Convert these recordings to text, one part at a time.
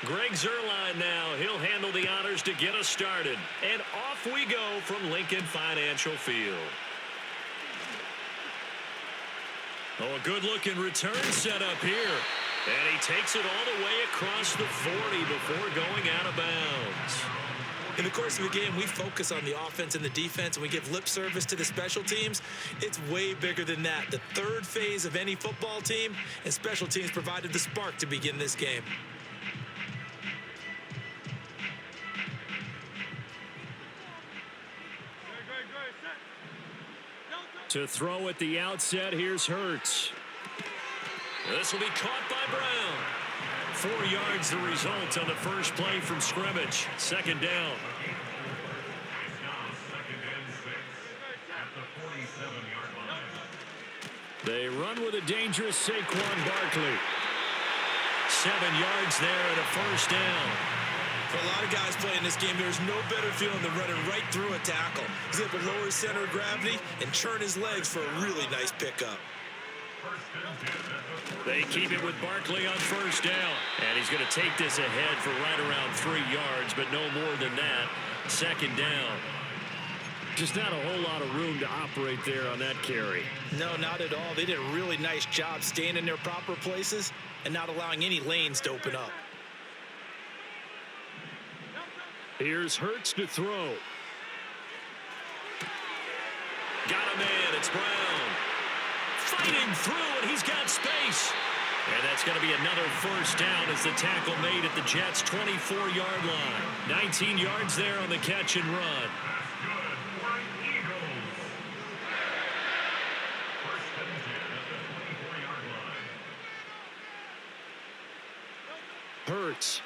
Greg Zuerlein now. He'll handle the honors to get us started. And off we go from Lincoln Financial Field. Oh, a good-looking return set up here. And he takes it all the way across the 40 before going out of bounds. In the course of the game, we focus on the offense and the defense, and we give lip service to the special teams. It's way bigger than that. The third phase of any football team, and special teams provided the spark to begin this game. To throw at the outset, here's Hurts. This will be caught by Brown. 4 yards the result on the first play from scrimmage. Second down. They run with a dangerous Saquon Barkley. 7 yards there and a first down. For a lot of guys playing this game, there's no better feeling than running right through a tackle. He's able to lower his center of gravity and churn his legs for a really nice pickup. They keep it with Barkley on first down. And he's going to take this ahead for right around 3 yards, but no more than that. Second down. Just not a whole lot of room to operate there on that carry. No, not at all. They did a really nice job staying in their proper places and not allowing any lanes to open up. Here's Hurts to throw. Got a man. It's Brown. Fighting through, and he's got space. And that's going to be another first down as the tackle made at the Jets' 24-yard line. 19 yards there on the catch and run. Hurts.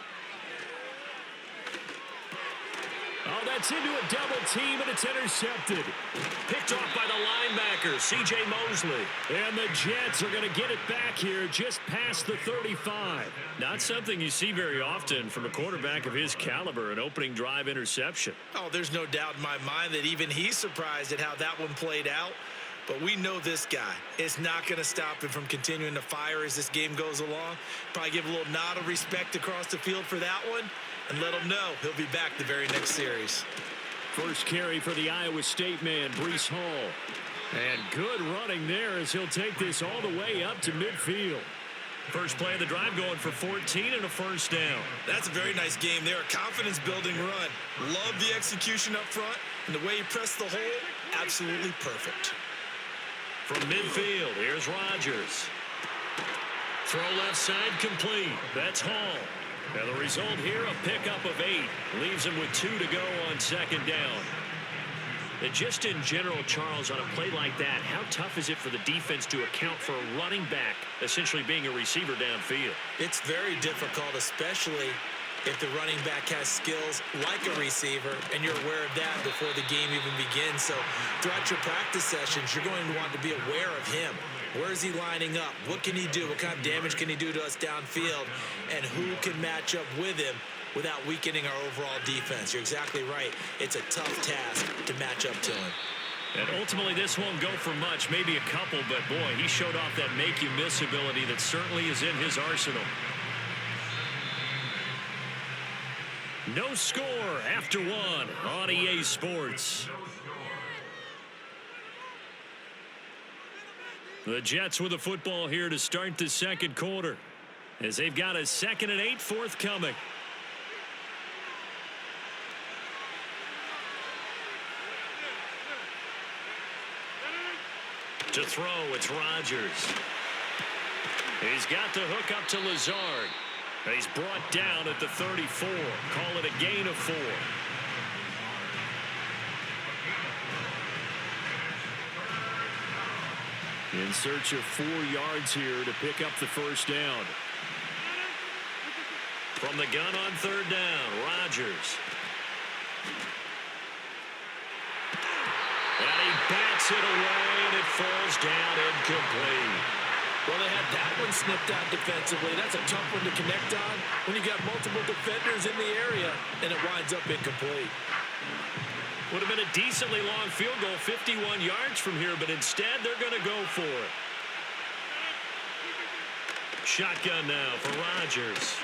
Oh, that's into a double team, and it's intercepted. Picked off by the linebacker, C.J. Mosley. And the Jets are going to get it back here just past the 35. Not something you see very often from a quarterback of his caliber, an opening drive interception. Oh, there's no doubt in my mind that even he's surprised at how that one played out. But we know this guy. It's not going to stop him from continuing to fire as this game goes along. Probably give a little nod of respect across the field for that one. And let him know he'll be back the very next series. First carry for the Iowa State man, Breece Hall. And good running there as he'll take this all the way up to midfield. First play of the drive going for 14 and a first down. That's a very nice game there. A confidence-building run. Love the execution up front. And the way he pressed the hole, absolutely perfect. From midfield, here's Rodgers. Throw left side complete. That's Hall. And the result here, a pickup of 8. Leaves him with 2 to go on second down. And just in general, Charles, on a play like that, how tough is it for the defense to account for a running back essentially being a receiver downfield? It's very difficult, especially if the running back has skills like a receiver, and you're aware of that before the game even begins. So throughout your practice sessions, you're going to want to be aware of him. Where is he lining up? What can he do? What kind of damage can he do to us downfield? And who can match up with him without weakening our overall defense? You're exactly right. It's a tough task to match up to him. And ultimately, this won't go for much, maybe a couple, but boy, he showed off that make-you-miss ability that certainly is in his arsenal. No score after 1 on EA Sports. The Jets with the football here to start the second quarter as they've got a 2nd and 8 forthcoming. To throw, it's Rodgers. He's got the hook up to Lazard. He's brought down at the 34. Call it a gain of 4. In search of 4 yards here to pick up the first down. From the gun on third down, Rodgers. And he bats it away, and it falls down incomplete. Well, they had that one snipped out defensively. That's a tough one to connect on when you got multiple defenders in the area, and it winds up incomplete. Would have been a decently long field goal, 51 yards from here, but instead they're going to go for it. Shotgun now for Rodgers.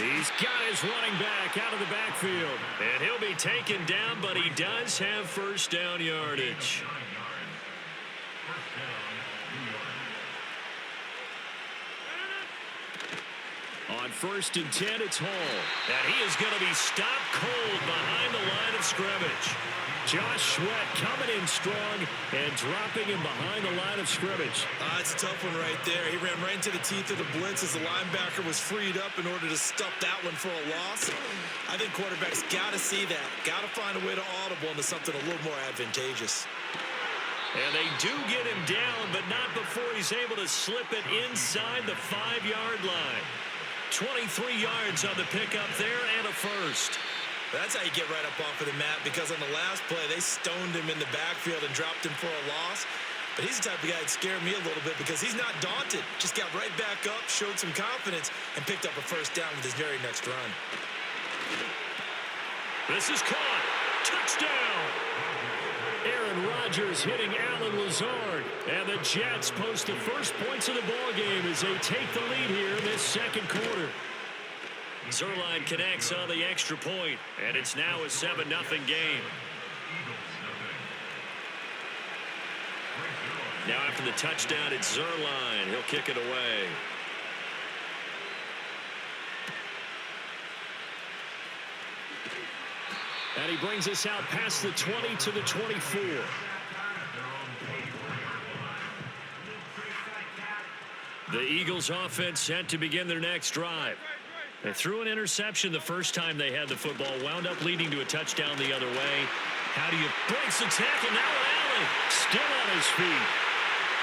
He's got his running back out of the backfield. And he'll be taken down, but he does have first down yardage. On 1st and 10, it's Hall. And he is going to be stopped cold behind the line of scrimmage. Josh Sweat coming in strong and dropping him behind the line of scrimmage. It's a tough one right there. He ran right into the teeth of the blitz as the linebacker was freed up in order to stuff that one for a loss. I think quarterbacks got to see that. Got to find a way to audible into something a little more advantageous. And they do get him down, but not before he's able to slip it inside the 5-yard line. 23 yards on the pickup there and a first. That's how you get right up off of the mat, because on the last play, they stoned him in the backfield and dropped him for a loss. But he's the type of guy that scared me a little bit because he's not daunted. Just got right back up, showed some confidence, and picked up a first down with his very next run. This is caught. Touchdown! Aaron Rodgers hitting Allen Lazard. And the Jets post the first points of the ballgame as they take the lead here in this second quarter. Zerline connects on the extra point, and it's now a 7-0 game. Now after the touchdown, it's Zerline. He'll kick it away. And he brings us out past the 20 to the 24. The Eagles offense set to begin their next drive. They threw an interception the first time they had the football, wound up leading to a touchdown the other way. How do you breaks the tackle? Now Allen still on his feet.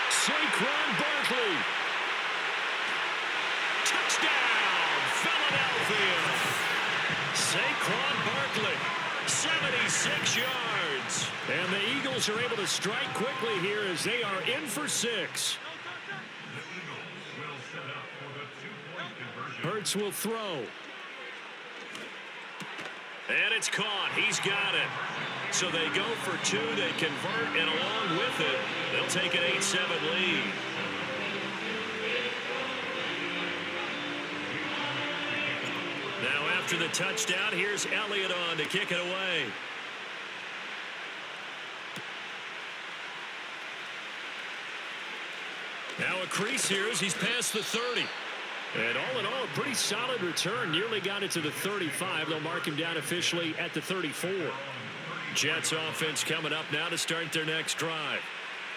Saquon Barkley. Touchdown, Philadelphia. Saquon Barkley, 76 yards. And the Eagles are able to strike quickly here as they are in for 6. Hurts will throw. And it's caught. He's got it. So they go for 2. They convert, and along with it, they'll take an 8-7 lead. Now after the touchdown, here's Elliott on to kick it away. Now a crease here as he's past the 30. And all in all, a pretty solid return. Nearly got it to the 35. They'll mark him down officially at the 34. Jets offense coming up now to start their next drive.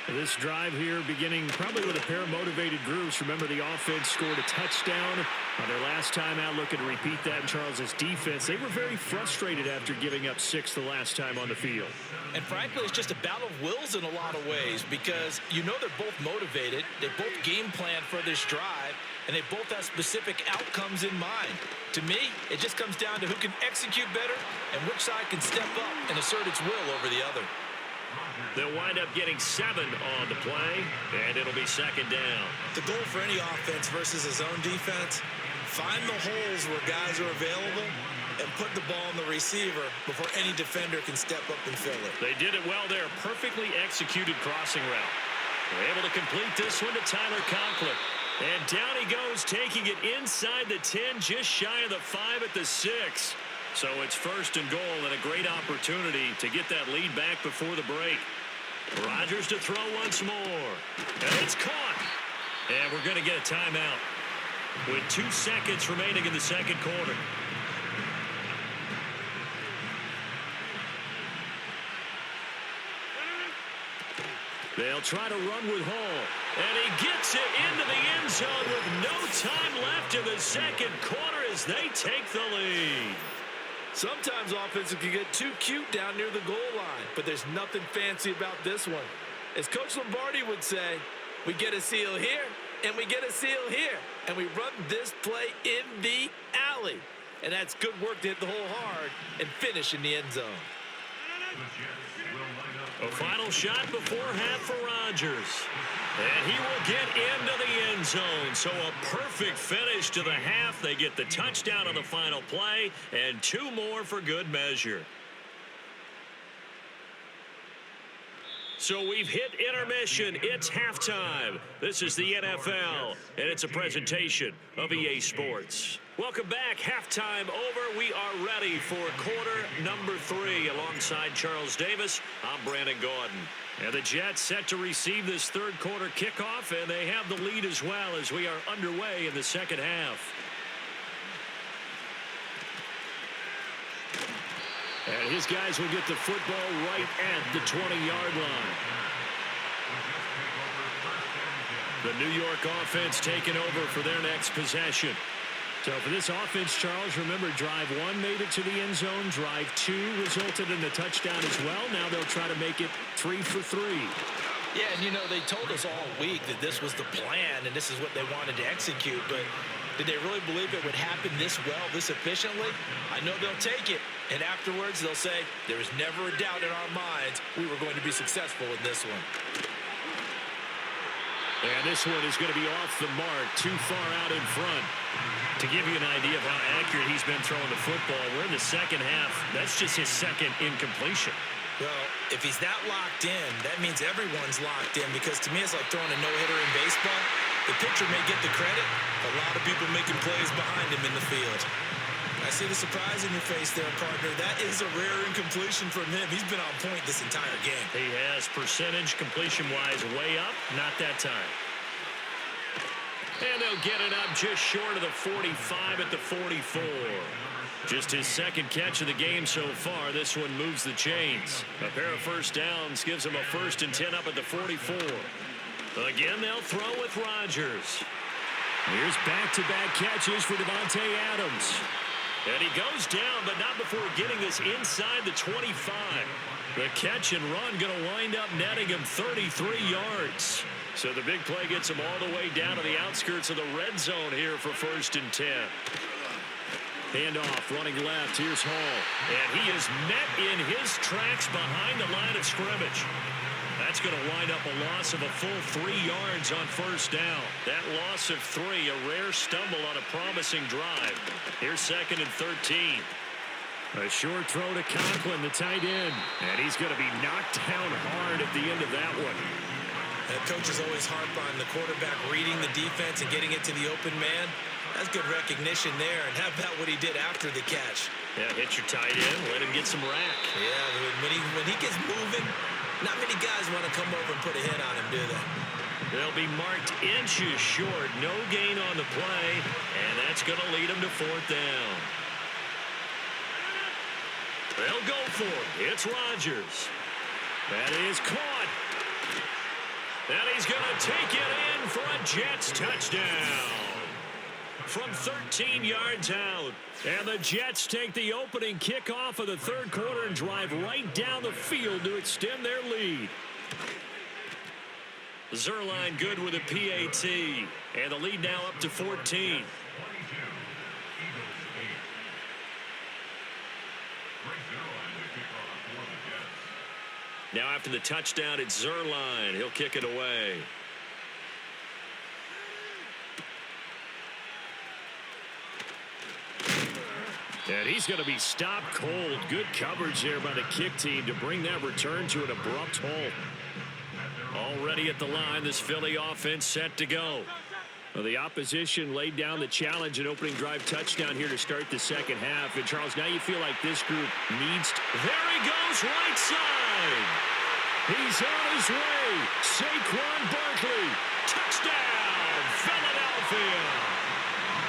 This drive here beginning probably with a pair of motivated groups. Remember, the offense scored a touchdown on their last time out. Looking to repeat that in Charles's defense. They were very frustrated after giving up 6 the last time on the field. And frankly, it's just a battle of wills in a lot of ways because you know they're both motivated. They both game plan for this drive, and they both have specific outcomes in mind. To me, it just comes down to who can execute better and which side can step up and assert its will over the other. They'll wind up getting 7 on the play, and it'll be second down. The goal for any offense versus a zone defense, find the holes where guys are available and put the ball on the receiver before any defender can step up and fill it. They did it well there. Perfectly executed crossing route. They're able to complete this one to Tyler Conklin. And down he goes, taking it inside the 10, just shy of the 5 at the 6. So it's first and goal and a great opportunity to get that lead back before the break. Rodgers to throw once more. And it's caught. And we're going to get a timeout with 2 seconds remaining in the second quarter. They'll try to run with Hall. And he gets it into the end zone with no time left in the second quarter as they take the lead. Sometimes offenses can get too cute down near the goal line, but there's nothing fancy about this one. As Coach Lombardi would say, we get a seal here, and we get a seal here, and we run this play in the alley. And that's good work to hit the hole hard and finish in the end zone. A final shot before half for Rodgers. And he will get into the end zone. So a perfect finish to the half. They get the touchdown on the final play and 2 more for good measure. So we've hit intermission. It's halftime. This is the NFL, and it's a presentation of EA Sports. Welcome back. Halftime over. We are ready for quarter number 3. Alongside Charles Davis, I'm Brandon Gordon. And the Jets set to receive this third quarter kickoff, and they have the lead as well as we are underway in the second half. And his guys will get the football right at the 20-yard line. The New York offense taking over for their next possession. So for this offense, Charles, remember, drive 1 made it to the end zone. Drive 2 resulted in the touchdown as well. Now they'll try to make it 3 for 3. Yeah, and they told us all week that this was the plan and this is what they wanted to execute. But did they really believe it would happen this well, this efficiently? I know they'll take it. And afterwards, they'll say, there was never a doubt in our minds we were going to be successful in this one. And this one is going to be off the mark, too far out in front. To give you an idea of how accurate he's been throwing the football, we're in the second half. That's just his second incompletion. Well, if he's that locked in, that means everyone's locked in, because to me it's like throwing a no-hitter in baseball. The pitcher may get the credit, a lot of people making plays behind him in the field. I see the surprise in your face there, partner. That is a rare incompletion from him. He's been on point this entire game. He has percentage completion-wise way up, not that time. And they'll get it up just short of the 45 at the 44. Just his second catch of the game so far. This one moves the chains. A pair of first downs gives him a 1st and 10 up at the 44. Again, they'll throw with Rodgers. Here's back-to-back catches for Davante Adams. And he goes down, but not before getting this inside the 25. The catch and run going to wind up netting him 33 yards. So the big play gets him all the way down to the outskirts of the red zone here for 1st and 10. Handoff, running left. Here's Hall. And he is met in his tracks behind the line of scrimmage. That's going to wind up a loss of a full 3 yards on 1st down. That loss of 3, a rare stumble on a promising drive. Here's 2nd and 13. A short throw to Conklin, the tight end. And he's going to be knocked down hard at the end of that one. Coaches always harp on the quarterback reading the defense and getting it to the open man. That's good recognition there. And how about what he did after the catch? Yeah, hit your tight end, let him get some rack. Yeah, when he gets moving, not many guys want to come over and put a hit on him, do they? They'll be marked inches short. No gain on the play, and that's going to lead him to 4th down. They'll go for it. It's Rodgers. That is caught. And he's going to take it in for a Jets touchdown. From 13 yards out. And the Jets take the opening kickoff of the third quarter and drive right down the field to extend their lead. Zerline good with a PAT. And the lead now up to 14. Now after the touchdown, it's Zerline. He'll kick it away. And he's going to be stopped cold. Good coverage there by the kick team to bring that return to an abrupt halt. Already at the line, this Philly offense set to go. Well, the opposition laid down the challenge and opening drive touchdown here to start the second half. And, Charles, now you feel like this group needs to... There he goes, right side. He's on his way. Saquon Barkley. Touchdown, Philadelphia.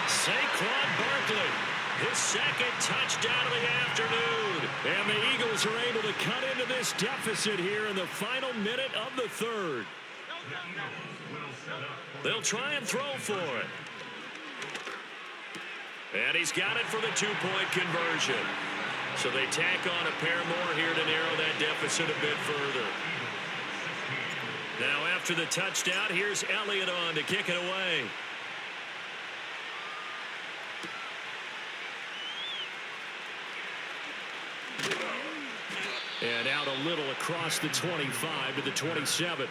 Saquon Barkley. His second touchdown of the afternoon. And the Eagles are able to cut into this deficit here in the final minute of the third. They'll try and throw for it. And he's got it for the two-point conversion. So they tack on a pair more here to narrow that deficit a bit further. Now after the touchdown, here's Elliott on to kick it away. And out a little across the 25 to the 27.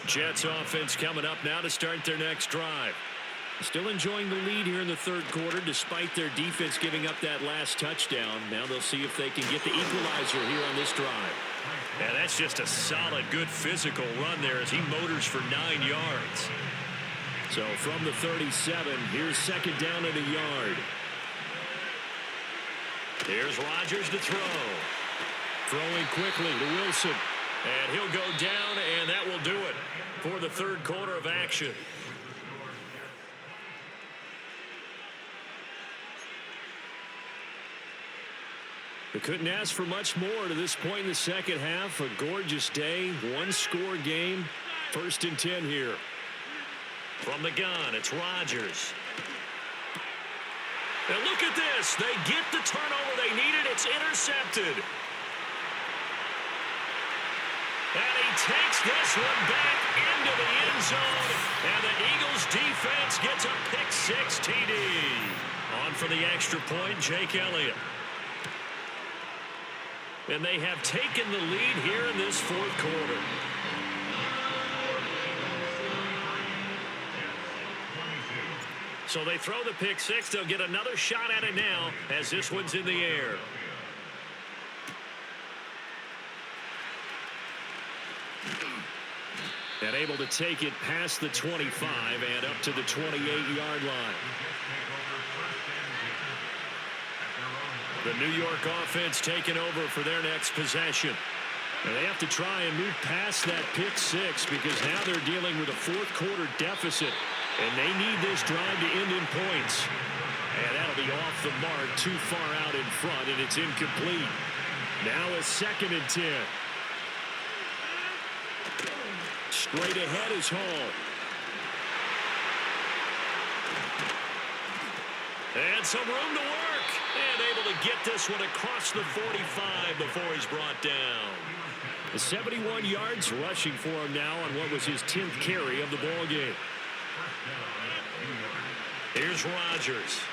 Jets offense coming up now to start their next drive. Still enjoying the lead here in the third quarter despite their defense giving up that last touchdown. Now they'll see if they can get the equalizer here on this drive. And that's just a solid, good physical run there as he motors for 9 yards. So from the 37, here's second down and a yard. Here's Rodgers to throw. Throwing quickly to Wilson. And he'll go down, and that will do it for the third quarter of action. We couldn't ask for much more to this point in the second half. A gorgeous day, one-score game. First and 10 here. From the gun, it's Rodgers. And look at this. They get the turnover they needed. It's intercepted. And he takes this one back into the end zone. And the Eagles defense gets a pick-six TD. On for the extra point, Jake Elliott. And they have taken the lead here in this fourth quarter. So they throw the pick six. They'll get another shot at it now as this one's in the air. And able to take it past the 25 and up to the 28-yard line. The New York offense taking over for their next possession. And they have to try and move past that pick six because now they're dealing with a fourth quarter deficit. And they need this drive to end in points. And that'll be off the mark, too far out in front, and it's incomplete. Now a second and 10. Straight ahead is Hall. And some room to work. And able to get this one across the 45 before he's brought down. The 71 yards rushing for him now on what was his 10th carry of the ball game. Here's Rodgers.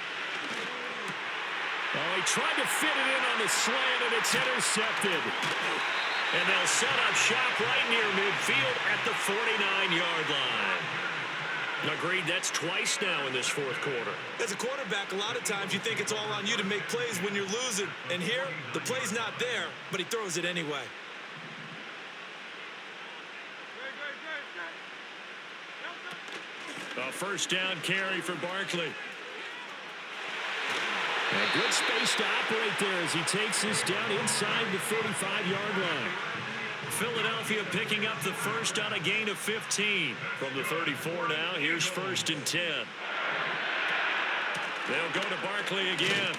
Oh, he tried to fit it in on the slant, and it's intercepted. And they'll set up shop right near midfield at the 49-yard line. Agreed, that's twice now in this fourth quarter. As a quarterback, a lot of times you think it's all on you to make plays when you're losing. And here, the play's not there, but he throws it anyway. A first down carry for Barkley. A good space to operate there as he takes this down inside the 35-yard line. Philadelphia picking up the first on a gain of 15. From the 34 now, here's first and 10. They'll go to Barkley again.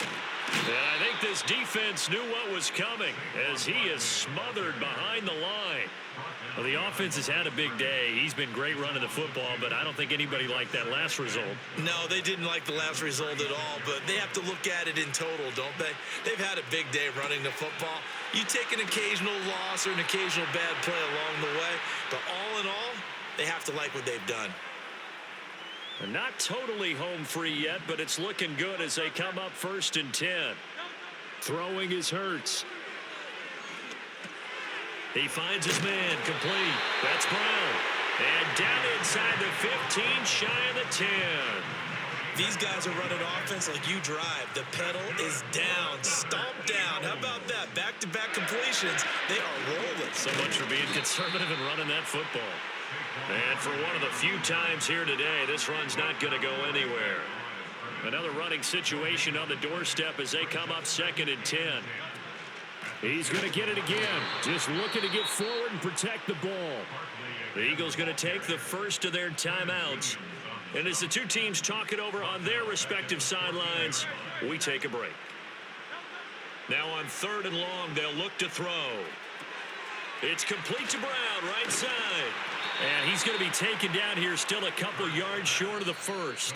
And I think this defense knew what was coming as he is smothered behind the line. Well, the offense has had a big day. He's been great running the football, but I don't think anybody liked that last result. No, they didn't like the last result at all, but they have to look at it in total, don't they? They've had a big day running the football. You take an occasional loss or an occasional bad play along the way, but all in all, they have to like what they've done. They're not totally home free yet, but it's looking good as they come up first and 10. Throwing is Hurts. He finds his man complete. That's Brown. And down inside the 15, shy of the 10. These guys are running offense like you drive. The pedal is down, stomp down. How about that? Back-to-back completions. They are rolling. So much for being conservative and running that football. And for one of the few times here today, this run's not going to go anywhere. Another running situation on the doorstep as they come up second and 10. He's going to get it again. Just looking to get forward and protect the ball. The Eagles going to take the first of their timeouts. And as the two teams talk it over on their respective sidelines, we take a break. Now on third and long, they'll look to throw. It's complete to Brown, right side. And he's going to be taken down here, still a couple yards short of the first.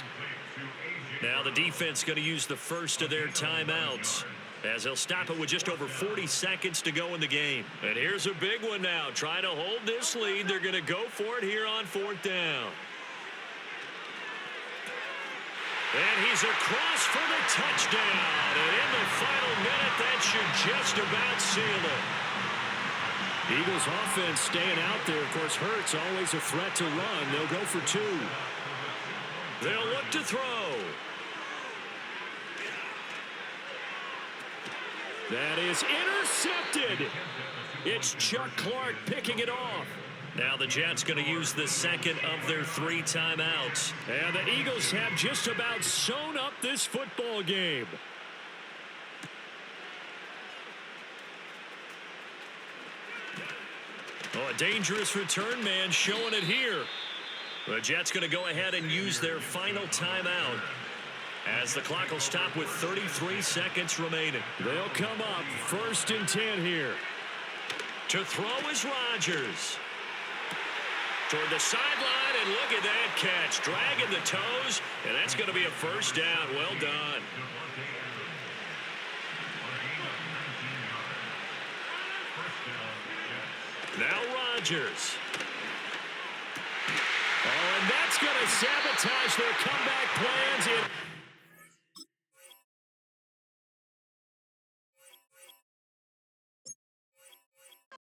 Now the defense going to use the first of their timeouts, as they'll stop it with just over 40 seconds to go in the game. And here's a big one now. Trying to hold this lead. They're going to go for it here on fourth down. And he's across for the touchdown. And in the final minute, that should just about seal it. Eagles offense staying out there. Of course, Hurts always a threat to run. They'll go for two. They'll look to throw. That is intercepted. It's Chuck Clark picking it off. Now the Jets going to use the second of their 3 timeouts. And the Eagles have just about sewn up this football game. Oh, a dangerous return man showing it here. The Jets going to go ahead and use their final timeout as the clock will stop with 33 seconds remaining. They'll come up 1st and 10 here. To throw is Rodgers. Toward the sideline, and look at that catch. Dragging the toes, and that's going to be a 1st down. Well done. Now Rodgers. Oh, and that's going to sabotage their comeback plans.